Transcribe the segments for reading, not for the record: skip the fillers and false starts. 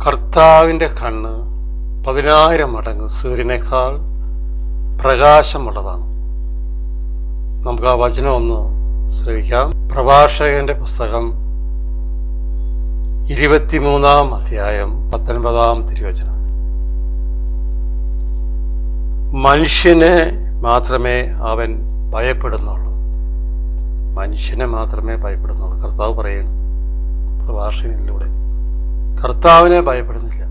കർത്താവിൻ്റെ കണ്ണ് 10,000 മടങ്ങ് സൂര്യനേക്കാൾ പ്രകാശമുള്ളതാണ്. നമുക്ക് ആ വചനം ഒന്ന് ശ്രവിക്കാം. പ്രഭാഷകന്റെ പുസ്തകം 23-ാം അധ്യായം 19-ാം തിരുവചനം. മനുഷ്യനെ മാത്രമേ അവൻ ഭയപ്പെടുന്നുള്ളൂ. മനുഷ്യനെ മാത്രമേ ഭയപ്പെടുന്നുള്ളൂ. കർത്താവ് പറയുന്നു പ്രഭാഷകനിലൂടെ. കർത്താവിനെ ഭയപ്പെടുന്നില്ല.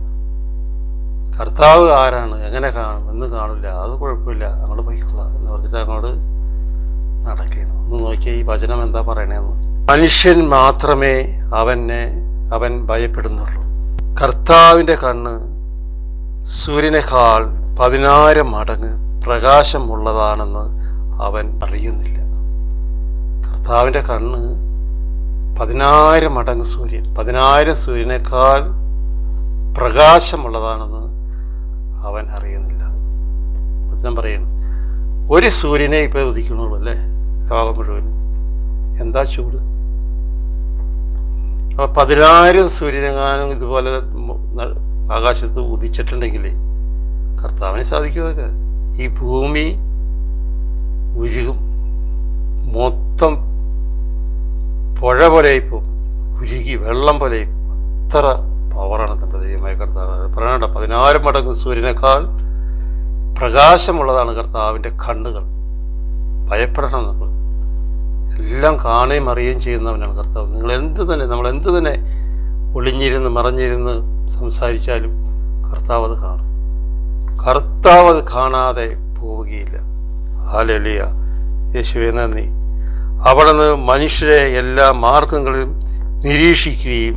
കർത്താവ് ആരാണ്, എങ്ങനെ കാണും, എന്ന് കാണില്ല, അത് കുഴപ്പമില്ല, അങ്ങോട്ട് പോയിക്കൊള്ളാം എന്ന് പറഞ്ഞിട്ട് അങ്ങോട്ട് നടക്കണം. ഒന്ന് നോക്കിയാൽ ഈ വചനം എന്താ പറയണേന്ന്. മനുഷ്യൻ മാത്രമേ അവൻ ഭയപ്പെടുന്നുള്ളൂ. കർത്താവിൻ്റെ കണ്ണ് സൂര്യനേക്കാൾ 10,000 മടങ്ങ് പ്രകാശമുള്ളതാണെന്ന് അവൻ അറിയുന്നില്ല. കർത്താവിൻ്റെ കണ്ണ് 10,000 മടങ്ങ് 10,000 സൂര്യനേക്കാൾ പ്രകാശമുള്ളതാണെന്ന് അവൻ അറിയുന്നില്ല. ഞാൻ പറയുന്നു, ഒരു സൂര്യനെ ഇപ്പോൾ ഉദിക്കണുള്ളൂ അല്ലേ, ലോകം മുഴുവൻ. എന്താ ചൂട്! അപ്പോൾ 10,000 സൂര്യനെങ്ങാനും ഇതുപോലെ ആകാശത്ത് ഉദിച്ചിട്ടുണ്ടെങ്കിൽ കർത്താവിന് സാധിക്കുന്നതൊക്കെ. ഈ ഭൂമി ഉരുകും, മൊത്തം പുഴ പോലെയിപ്പോൾ ഉരുകി വെള്ളം പോലെയും. അത്ര പവറാണ് നമ്മുടെ ദൈവമായ കർത്താവ്. പറയണ്ട, 10,000 മടങ്ങ് സൂര്യനേക്കാൾ പ്രകാശമുള്ളതാണ് കർത്താവിൻ്റെ കണ്ണുകൾ. ഭയപ്പെടണം. നമ്മൾ എല്ലാം കാണുകയും അറിയുകയും ചെയ്യുന്നവനാണ് കർത്താവ്. നമ്മൾ എന്ത് തന്നെ ഒളിഞ്ഞിരുന്ന് മറഞ്ഞിരുന്ന് സംസാരിച്ചാലും കർത്താവ് അത് കാണും. കർത്താവ് അത് കാണാതെ പോവുകയില്ല. ഹല്ലേലൂയ, യേശുവേ നന്ദി. അവിടുന്ന് മനുഷ്യരെ എല്ലാ മാർഗങ്ങളും നിരീക്ഷിക്കുകയും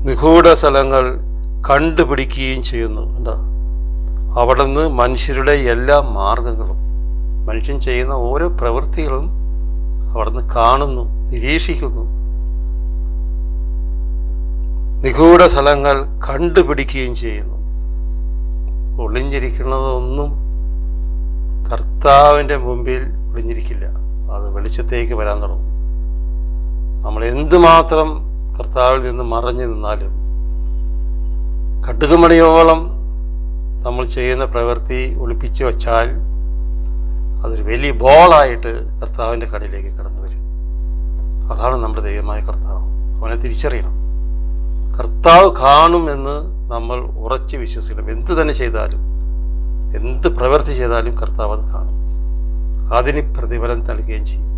നിഗൂഢ സ്ഥലങ്ങൾ കണ്ടുപിടിക്കുകയും ചെയ്യുന്നു. എന്താ? അവിടുന്ന് മനുഷ്യരുടെ എല്ലാ മാർഗങ്ങളും, മനുഷ്യൻ ചെയ്യുന്ന ഓരോ പ്രവൃത്തികളും അവിടുന്ന് കാണുന്നു, നിരീക്ഷിക്കുന്നു. നിഗൂഢ സ്ഥലങ്ങൾ കണ്ടുപിടിക്കുകയും ചെയ്യുന്നു. ഒളിഞ്ഞിരിക്കുന്നതൊന്നും കർത്താവിൻ്റെ മുമ്പിൽ ഒളിഞ്ഞിരിക്കില്ല. അത് വെളിച്ചത്തേക്ക് വരാൻ തുടങ്ങും. നമ്മൾ എന്തുമാത്രം കർത്താവിൽ നിന്ന് മറഞ്ഞു നിന്നാലും കടുകുമണിയോളം നമ്മൾ ചെയ്യുന്ന പ്രവൃത്തി ഒളിപ്പിച്ച് വച്ചാൽ അതൊരു വലിയ ബോളായിട്ട് കർത്താവിൻ്റെ കണ്ണിലേക്ക് കടന്നു വരും. അതാണ് നമ്മുടെ ദൈവമായ കർത്താവ്. അവനെ തിരിച്ചറിയണം. കർത്താവ് കാണുമെന്ന് നമ്മൾ ഉറച്ച് വിശ്വസിക്കണം. എന്ത് തന്നെ ചെയ്താലും, എന്ത് പ്രവൃത്തി ചെയ്താലും കർത്താവ് അത് കാണും. അതിന് പ്രതിഫലം നൽകുകയും ചെയ്യും.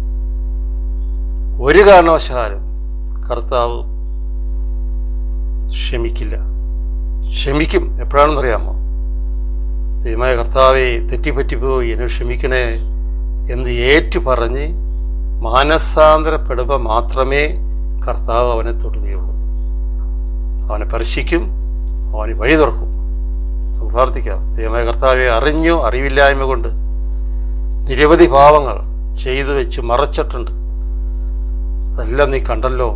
ഒരു കാരണവശാലും കർത്താവ് ക്ഷമിക്കില്ല. ക്ഷമിക്കും. എപ്പോഴാണെന്നറിയാമോ? ദൈവമായ കർത്താവെ, തെറ്റിപ്പറ്റിപ്പോയി, എന്നെ ക്ഷമിക്കണേ എന്ന് ഏറ്റു പറഞ്ഞ് മാനസാന്തരപ്പെടുമ്പോൾ മാത്രമേ കർത്താവ് അവനെ തൊടുകയുള്ളൂ. അവനെ സ്പർശിക്കും, അവന് വഴി തുറക്കും. നമുക്ക് പ്രാർത്ഥിക്കാം. ദൈവമായ കർത്താവെ, അറിഞ്ഞോ അറിവില്ലായ്മ കൊണ്ട് നിരവധി പാവങ്ങൾ ചെയ്തു വെച്ച് മറച്ചിട്ടുണ്ട്. അതെല്ലാം നീ കണ്ടല്ലോ.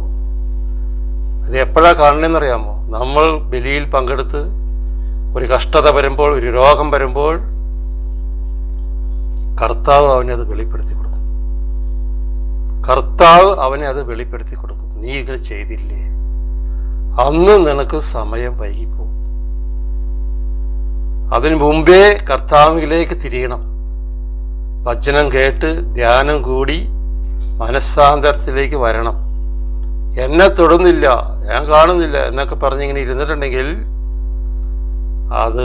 അത് എപ്പോഴാണ് കാണണമെന്നറിയാമോ? നമ്മൾ ബലിയിൽ പങ്കെടുത്ത് ഒരു കഷ്ടത വരുമ്പോൾ, ഒരു രോഗം വരുമ്പോൾ കർത്താവ് അവനെ അത് വെളിപ്പെടുത്തി കൊടുക്കും. കർത്താവ് അവനെ അത് വെളിപ്പെടുത്തി കൊടുക്കും. നീ ഇത് ചെയ്തില്ലേ, അന്ന് നിനക്ക് സമയം വൈകിപ്പോകും. അതിനു മുമ്പേ കർത്താവിലേക്ക് തിരിയണം. വചനം കേട്ട് ധ്യാനം കൂടി മനസ്സാന്തരത്തിലേക്ക് വരണം. എന്നെ തൊടുന്നില്ല, ഞാൻ കാണുന്നില്ല എന്നൊക്കെ പറഞ്ഞിങ്ങനെ ഇരുന്നിട്ടുണ്ടെങ്കിൽ അത്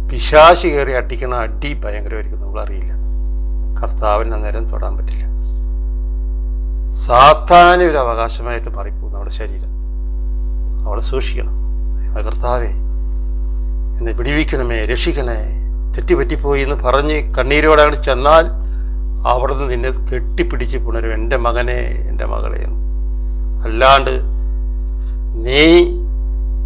പിശാച് കയറി അടിക്കണ അടി ഭയങ്കരമായിരിക്കും. നമ്മളറിയില്ല. കർത്താവിന് അന്നേരം തൊടാൻ പറ്റില്ല. സാത്താന് ഒരു അവകാശമായിട്ട് മാറിപ്പോകും നമ്മുടെ ശരീരം. അവിടെ സൂക്ഷിക്കണം. കർത്താവേ, എന്നെ വിടിവിക്കണമേ, രക്ഷിക്കണേ, തെറ്റിപ്പറ്റിപ്പോയി എന്ന് പറഞ്ഞ് കണ്ണീരോടെ അങ്ങോട്ട് ചെന്നാൽ അവിടുന്ന് നിന്നെ കെട്ടിപ്പിടിച്ച് പുണരും. എൻ്റെ മകനെ, എൻ്റെ മകളെ. അല്ലാണ്ട് നീ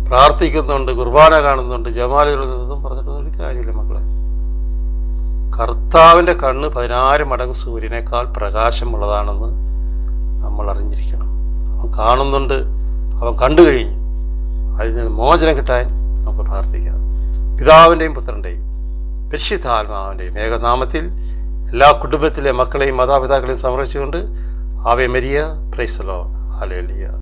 പ്രാർത്ഥിക്കുന്നുണ്ട്, കുർബാന കാണുന്നുണ്ട്, ജമാലുകളൊന്നും പറഞ്ഞിട്ടൊന്നും ഒരു കാര്യമില്ല മക്കളെ. കർത്താവിൻ്റെ കണ്ണ് 10,000 മടങ്ങ് സൂര്യനേക്കാൾ പ്രകാശമുള്ളതാണെന്ന് നമ്മൾ അറിഞ്ഞിരിക്കണം. അവൻ കാണുന്നുണ്ട്, അവൻ കണ്ടു കഴിഞ്ഞു. അതിന് മോചനം കിട്ടാൻ നമുക്ക് പ്രാർത്ഥിക്കാം. പിതാവിൻ്റെയും പുത്രൻ്റെയും പരിശുദ്ധാത്മാവിൻ്റെയും ഏകനാമത്തിൽ എല്ലാ കുടുംബത്തിലെ മക്കളെയും മാതാപിതാക്കളെയും സംരക്ഷിച്ചുകൊണ്ട് Ave Maria, praise the lord, hallelujah.